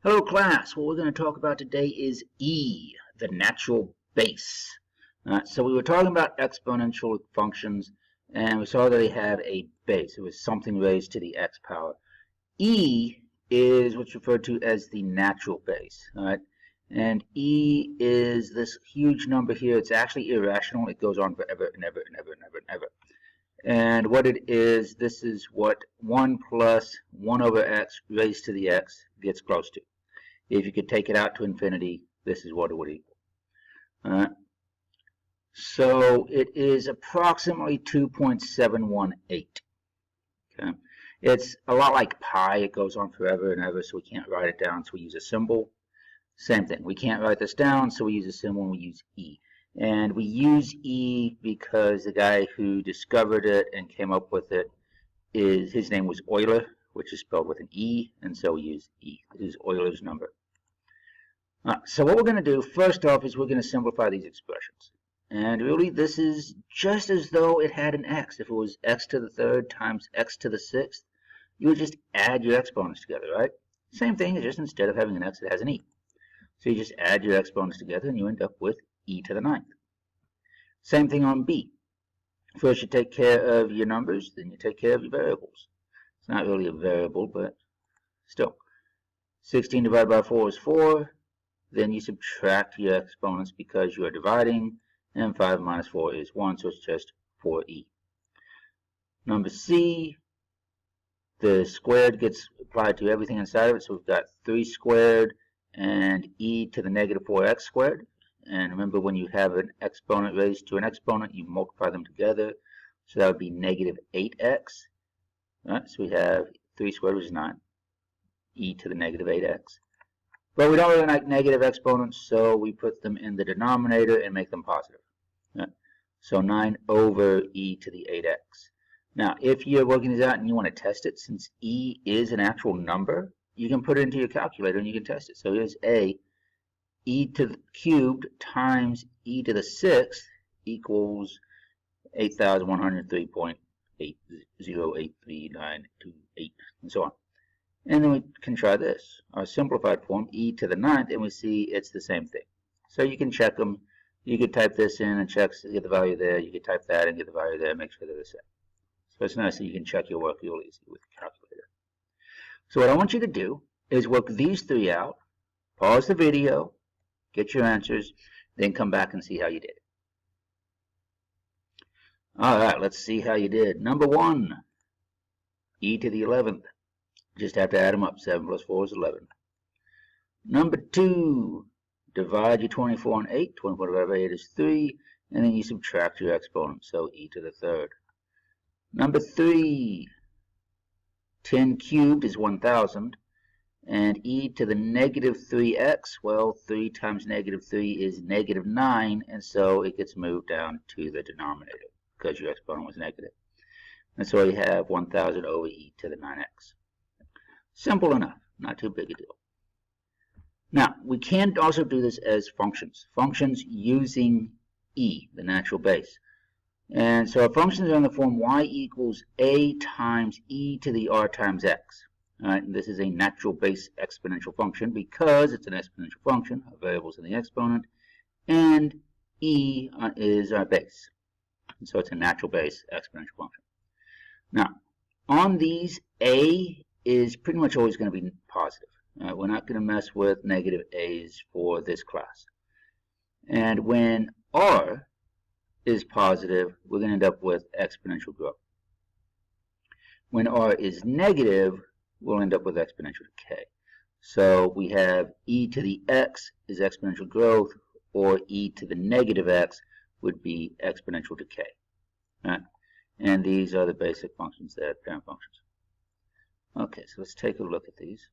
Hello class, what we're going to talk about today is e, the natural base. So we were talking about exponential functions and we saw that they had a base. It was something raised to the x power. E is what's referred to as the natural base. Alright? And e is this huge number here. It's actually irrational. It goes on forever and ever and ever and ever and ever. And what it is, this is what 1 plus 1 over x raised to the x gets close to. If you could take it out to infinity, this is what it would equal. So it is approximately 2.718. Okay. It's a lot like pi. It goes on forever and ever, so we can't write it down, so we use a symbol. Same thing. We can't write this down, so we use a symbol and we use e. And we use e because the guy who discovered it and came up with it, his name was Euler, which is spelled with an E, and so we use E. This is Euler's number. So what we're going to do, first off, is we're going to simplify these expressions. And really, this is just as though it had an x. If it was x to the third times x to the sixth, you would just add your exponents together, right? Same thing, just instead of having an x, it has an e. So you just add your exponents together, and you end up with e to the ninth. Same thing on b. First, you take care of your numbers, then you take care of your variables. It's not really a variable, but still. 16 divided by 4 is 4. Then you subtract your exponents because you are dividing. And 5 minus 4 is 1, so it's just 4e. Number c, the squared gets applied to everything inside of it. So we've got 3 squared and e to the negative 4x squared. And remember, when you have an exponent raised to an exponent, you multiply them together. So that would be negative 8x. Right, so we have 3 squared, which is 9, e to the negative 8x. But we don't really like negative exponents, so we put them in the denominator and make them positive. Right? So 9 over e to the 8x. Now, if you're working this out and you want to test it, since e is an actual number, you can put it into your calculator and you can test it. So here's a, e to the cubed times e to the sixth equals 8,103.8083928, and so on. And then we can try this, our simplified form, e to the ninth, and we see it's the same thing. So you can check them. You could type this in and check, get the value there. You could type that and get the value there, make sure they're the same. So it's nice that you can check your work real easy with the calculator. So what I want you to do is work these 3 out, pause the video, get your answers, then come back and see how you did. All right, let's see how you did. Number 1, e to the 11th. Just have to add them up. 7 plus 4 is 11. Number 2, divide your 24 and 8. 24 divided by 8 is 3. And then you subtract your exponent, so e to the third. Number 3, 10 cubed is 1,000. And e to the negative 3x, well, 3 times negative 3 is negative 9. And so it gets moved down to the denominator because your exponent was negative. And so you have 1,000 over e to the 9x. Simple enough, not too big a deal. Now, we can also do this as functions. Functions using e, the natural base. And so our functions are in the form y equals a times e to the r times x. All right, and this is a natural base exponential function because it's an exponential function. Our variables in the exponent. And e is our base. And so it's a natural base exponential function. Now, on these, a is pretty much always going to be positive. We're not going to mess with negative a's for this class. And when r is positive, we're going to end up with exponential growth. When r is negative, we'll end up with exponential decay. So we have e to the x is exponential growth, or e to the negative x would be exponential decay. Right? And these are the basic functions there, parent functions. Okay, so let's take a look at these.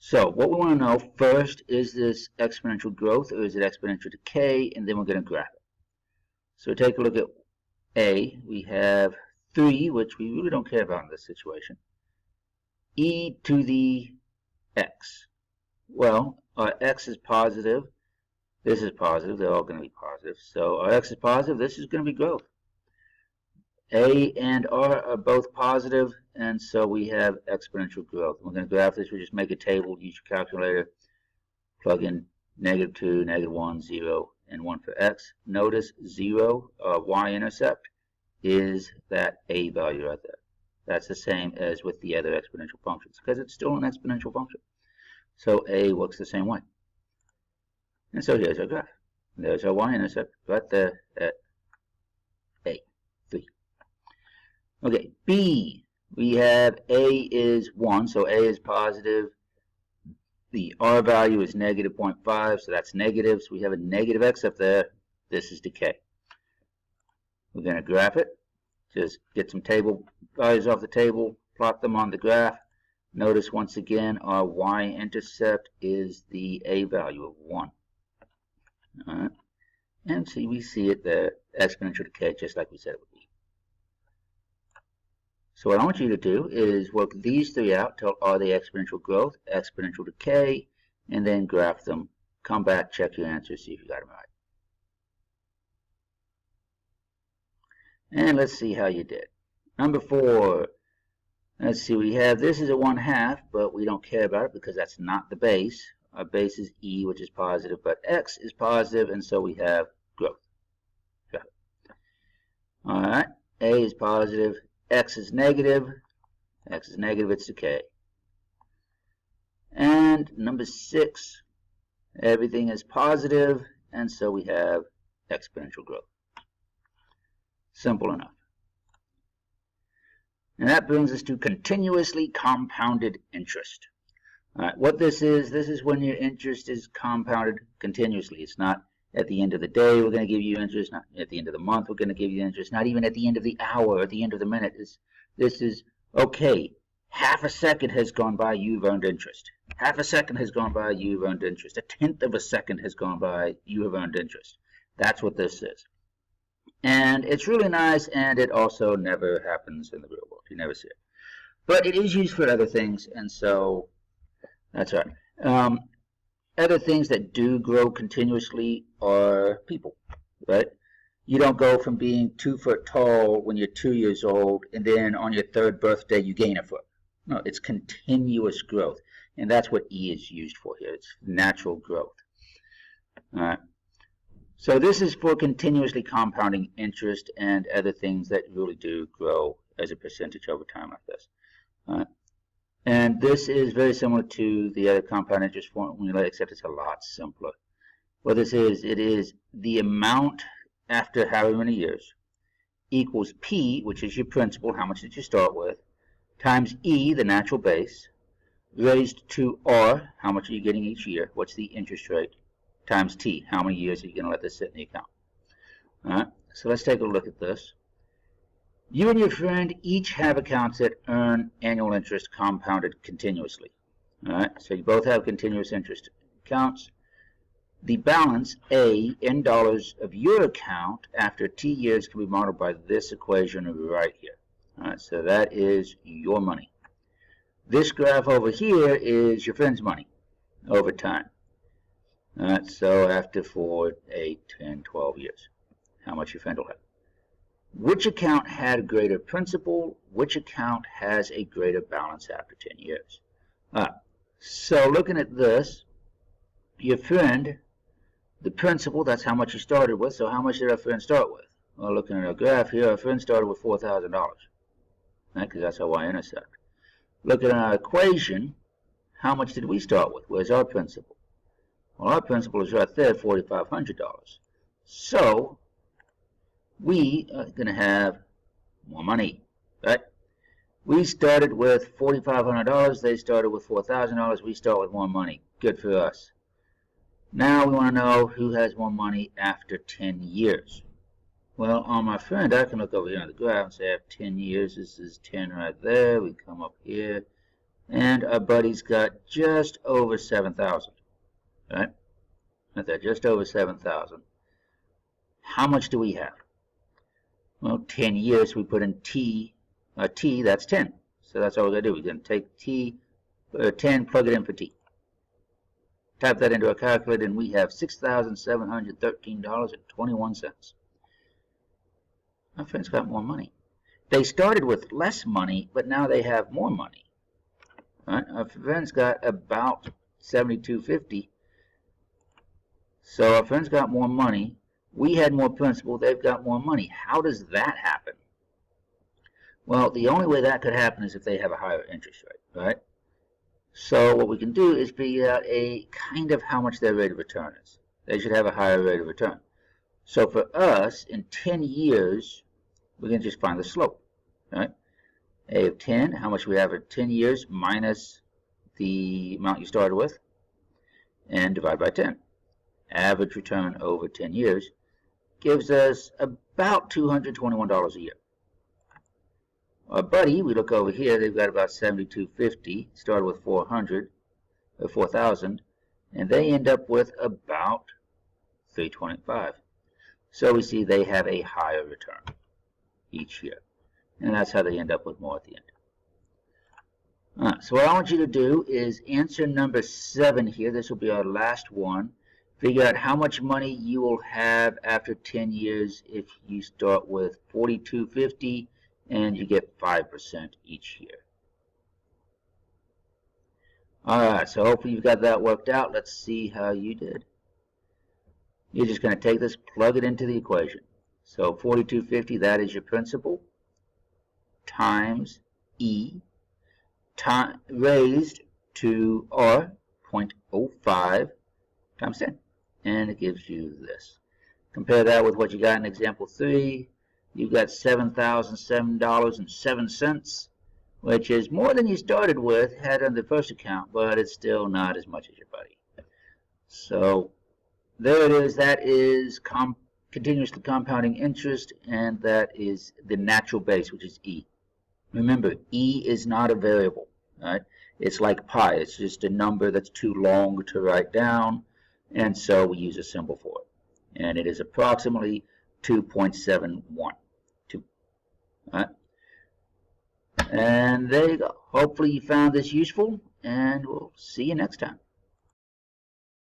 So what we want to know first, is this exponential growth or is it exponential decay? And then we're going to graph it. So take a look at a. We have 3, which we really don't care about in this situation. E to the x. Well, our x is positive. This is positive. They're all going to be positive. So our x is positive. This is going to be growth. A and R are both positive, and so we have exponential growth. We're going to graph this. We just make a table, use your calculator, plug in -2, -1, 0, and 1 for x. Notice 0, y-intercept, is that A value right there. That's the same as with the other exponential functions, because it's still an exponential function. So A works the same way. And so here's our graph. There's our y-intercept right there at A, 3. Okay, B, we have A is 1, so A is positive. The R value is -0.5, so that's negative. So we have a negative x up there. This is decay. We're going to graph it. Just get some table values off the table, plot them on the graph. Notice once again our y-intercept is the A value of 1. All right. And see, we see it there, exponential decay, just like we said it would be. So what I want you to do is work these three out till are they exponential growth, exponential decay, and then graph them. Come back, check your answers, see if you got them right. And let's see how you did. Number 4. Let's see, we have this is a 1/2, but we don't care about it because that's not the base. Our base is E, which is positive, but X is positive, and so we have growth. Got it. All right, A is positive, X is negative. X is negative, it's decay. And number 6, everything is positive, and so we have exponential growth. Simple enough. And that brings us to continuously compounded interest. All right, what this is when your interest is compounded continuously. It's not at the end of the day we're going to give you interest, not at the end of the month we're going to give you interest, not even at the end of the hour or at the end of the minute. This is, okay, half a second has gone by, you've earned interest. Half a second has gone by, you've earned interest. A tenth of a second has gone by, you have earned interest. That's what this is. And it's really nice, and it also never happens in the real world. You never see it. But it is used for other things, and so that's right. Other things that do grow continuously are people, right? You don't go from being 2 foot tall when you're 2 years old, and then on your 3rd birthday you gain a foot. No, it's continuous growth, and that's what E is used for here. It's natural growth. All right. So this is for continuously compounding interest and other things that really do grow as a percentage over time like this. All right. And this is very similar to the other compound interest formula, except it's a lot simpler. What this is, it is the amount after however many years equals P, which is your principal, how much did you start with, times E, the natural base, raised to R, how much are you getting each year, what's the interest rate, times T, how many years are you going to let this sit in the account. All right, so let's take a look at this. You and your friend each have accounts that earn annual interest compounded continuously. All right, so you both have continuous interest accounts. The balance, A, in dollars of your account after T years can be modeled by this equation right here. All right, so that is your money. This graph over here is your friend's money over time. All right, so after 4, 8, 10, 12 years, how much your friend will have. Which account had greater principal? Which account has a greater balance after 10 years? So looking at this, your friend, the principal, that's how much you started with. So how much did our friend start with? Well, looking at our graph here, our friend started with $4,000, right? Because that's our y-intercept. Looking at our equation, how much did we start with? Where's our principal? Well, our principal is right there, $4,500. So we are going to have more money, right? We started with $4,500. They started with $4,000. We start with more money. Good for us. Now we want to know who has more money after 10 years. Well, on my friend, I can look over here on the graph and say I have 10 years. This is 10 right there. We come up here, and our buddy's got just over 7,000, right? Right there, just over 7,000. How much do we have? Well, 10 years, we put in T, that's 10. So that's all we're going to do. We're going to take T, 10, plug it in for T. Type that into a calculator, and we have $6,713.21. My friend's got more money. they started with less money, but now they have more money. Right? Our friend's got about $72.50. So our friend's got more money. We had more principal. They've got more money. How does that happen? Well, the only way that could happen is if they have a higher interest rate, right? So what we can do is figure out a kind of how much their rate of return is. They should have a higher rate of return. So for us, in 10 years, we can just find the slope, right? A of 10, how much we have in 10 years minus the amount you started with, and divide by 10. Average return over 10 years gives us about $221 a year. Our buddy, we look over here, they've got about $72.50, started with 4,000, and they end up with about $325. So we see they have a higher return each year, and that's how they end up with more at the end. So what I want you to do is answer number 7 here. This will be our last one. Figure out how much money you will have after 10 years if you start with $42.50 and you get 5% each year. Alright, so hopefully you've got that worked out. Let's see how you did. You're just going to take this, plug it into the equation. So $42.50, that is your principal, times E, raised to R, 0.05, times 10. And it gives you this. Compare that with what you got in example 3. You've got $7,007.07, which is more than you started with, had on the first account, but it's still not as much as your buddy. So there it is. That is continuously compounding interest, and that is the natural base, which is E. Remember, E is not a variable, right? It's like pi. It's just a number that's too long to write down, and so we use a symbol for it. And it is approximately 2.71. Right? And there you go. Hopefully you found this useful, and we'll see you next time.